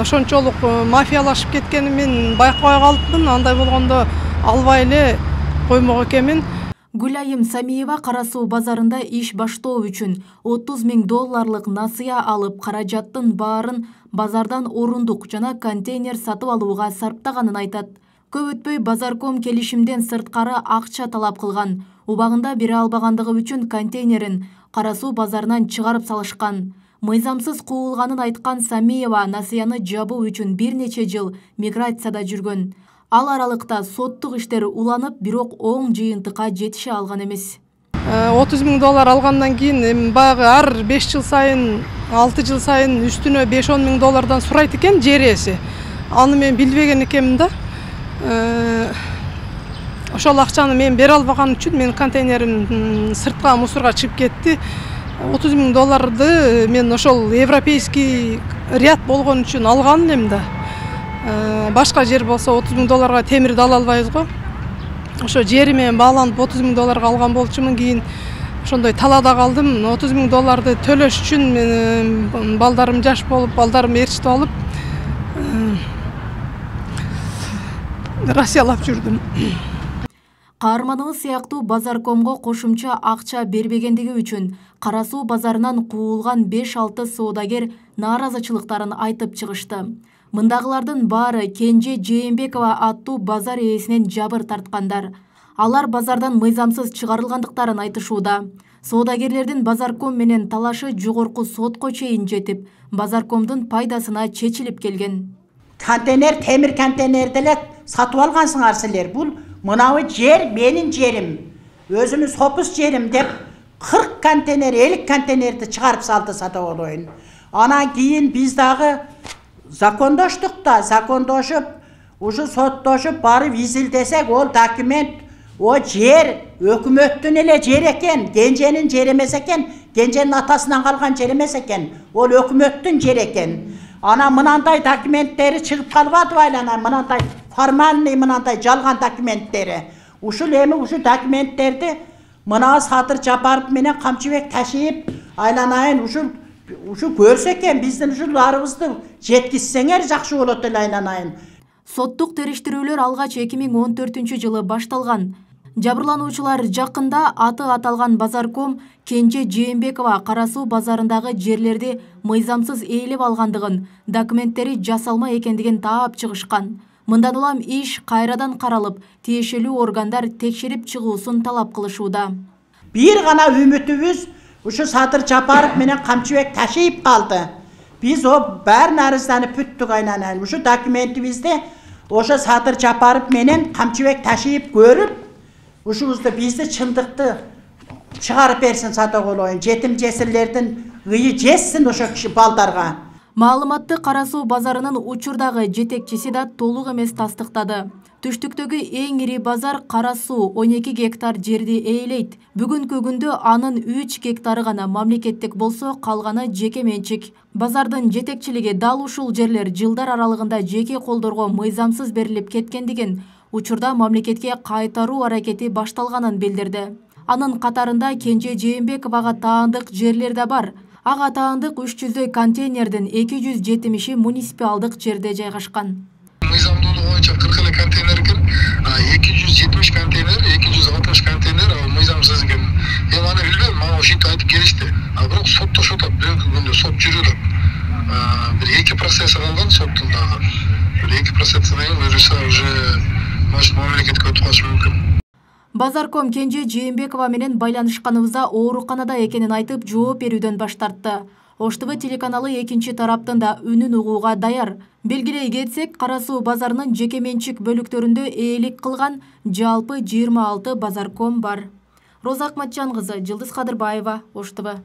ошончолук мафиялашып кеткенин мен байкабай калыпмын. Андай болгондо албай эле коймок экенмин. Гүлайым Самиева Кара Суу базарында иш баштоо үчүн 30 000 долларлык насыя алып, каражаттын баарын базардан орундук жана контейнер сатып алууга сарптаганын айтат. Көп өтпөй Базарком келишимден сырткары акча талап кылган. Убагында бере албагандыгы үчүн контейнерин Кара Суу базарынан чыгарып салышкан. Мыйзамсыз куулганын айткан Самиева насыяны жабуу үчүн бир нече жыл миграцияда жүргөн. Ал аралыкта соттук иштер уланып, бирок оң жыйынтыкка жетише алган эмес. 30 000 доллар алгандан кийин баягы ар 5 жыл сайын, 6 жыл сайын үстүнө 5-10 000 доллардан сурайт экен жер ээси. Аны мен билбеген экенмин да. Ошол акчаны мен бере албаган үчүн мен контейнерим сыртка мусорго чыгып кетти. 30 000 долларды мен ошол европейский ряд болгон үчүн алган элем да. Башка жер болсо 30 000 долларга темирди ала албайбыз го. Ошо жери менен бааланып 30 000 долларга алган болчумун. Кийин ошондой талаада калдым. 30 000 долларды төлөш үчүн мен балдарым жаш болуп, балдарым ээрчитип алып Россиялап жүрдүм. Каарманыбыз сыяктуу Базаркомго кошумча акча бербегендиги үчүн Кара Суу базарынан куулган 5-6 соодагер нааразычылыктарын айтып чыгышты. Мындагылардын баары Кенже Жээнбекова аттуу базар ээсинен жабыр тарткандар. Алар базардан мыйзамсыз чыгарылгандыктарын айтышууда. Соодагерлердин Базарком менен талашы жогорку сотко чейин жетип, Базаркомдун пайдасына чечилип келген. Контейнер, темир контейнерди эле сатып алгансыңар силер. Бул мынабы жер менин жерим. Өзүмүн сопус жерим деп 40 контейнер, 50 контейнерди чыгарып салды сатып алойын. Анан кийин биз дагы закондоштук да, закондошуп, ушу соттошуп барып изилдесек, ол документ, о жер өкмөттүн эле жер экен, Кенженин жери эмес экен, Кенженин атасынан калган жер эмес экен, ол өкмөттүн жер экен. Ана мынандай документтери чыгып калбады байлана, мынандай формальный, мынандай жалган документтери. Ушул эми ушу документтерди мына Садыр Жапаров менен Камчыбек Ташиев айланайын ушу көрсө экен, биздин ушуларыбызды жеткизсеңер жакшы болот эле айланайын. Соттук териштирүүлөр алгач 2014-жылы башталган. Жабырлануучулар жакында аты аталган Базарком Кенже Жээнбекова Кара Суу базарындагы жерлерди мыйзамсыз ээлеп алгандыгын, документтери жасалма экендигин таап чыгышкан. Мындан улам иш кайрадан каралып, тиешелүү органдар текшерип чыгуусун талап кылышууда. Бир гана үмүтүбүз ушу Садыр Жапаров менен Камчыбек Ташиев калды. Биз о баарын арызданып бүттүк айланайын. Ушу документибизди ошо Садыр Жапаров менен Камчыбек Ташиев көрүп, ушубузду бизди чындыкты чыгарып берсин сатып алойын. Жетим жесирлердин ыйы жетсин ошо киши балдарга. Маалыматты Кара Суу базарынын учурдагы жетекчиси да толук эмес тастыктады. Түштүктөгү эң ири базар Кара Суу 12 гектар жерди ээлейт. Бүгүнкү күндө анын 3 гектары гана мамлекеттик болсо, калганы жеке менчик. Базардын жетекчилиги дал ушул жерлер жылдар аралыгында жеке колдорго мыйзамсыз берилип кеткендигин, учурда мамлекетке кайтаруу аракети башталганын билдирди. Анын катарында Кенже Жээнбековага таандык жерлер да бар. Ага таандык 300 контейнердин 270-и муниципалдык жерде жайгашкан. Мыйзамдуулугу боюнча 40 эле контейнер экен, 270 контейнер, 260 контейнер мыйзамсыз экен. Эми аны билбейм, мага ушинтип айтып келишти. Бирок соттошуп атат, бүгүнкү күндө сот жүрүп атат. Бир 2 процесс калган соттун дагы. Бир 2 процесстен кийин буюрса уже мамлекетке өтүп калышы мүмкүн. Базарком Кенже Жээнбекова менен байланышканыбызда ооруканада экенин айтып жооп берүүдөн баш тартты. ОШТВ телеканалы экинчи тараптын да үнүн угууга даяр. Белгилей кетсек, Кара Суу базарынын жеке менчик бөлүктөрүндө ээлик кылган жалпы 26 Базарком бар. Роза Акматжан кызы, Жылдыз Кадырбаева, ОШТВ.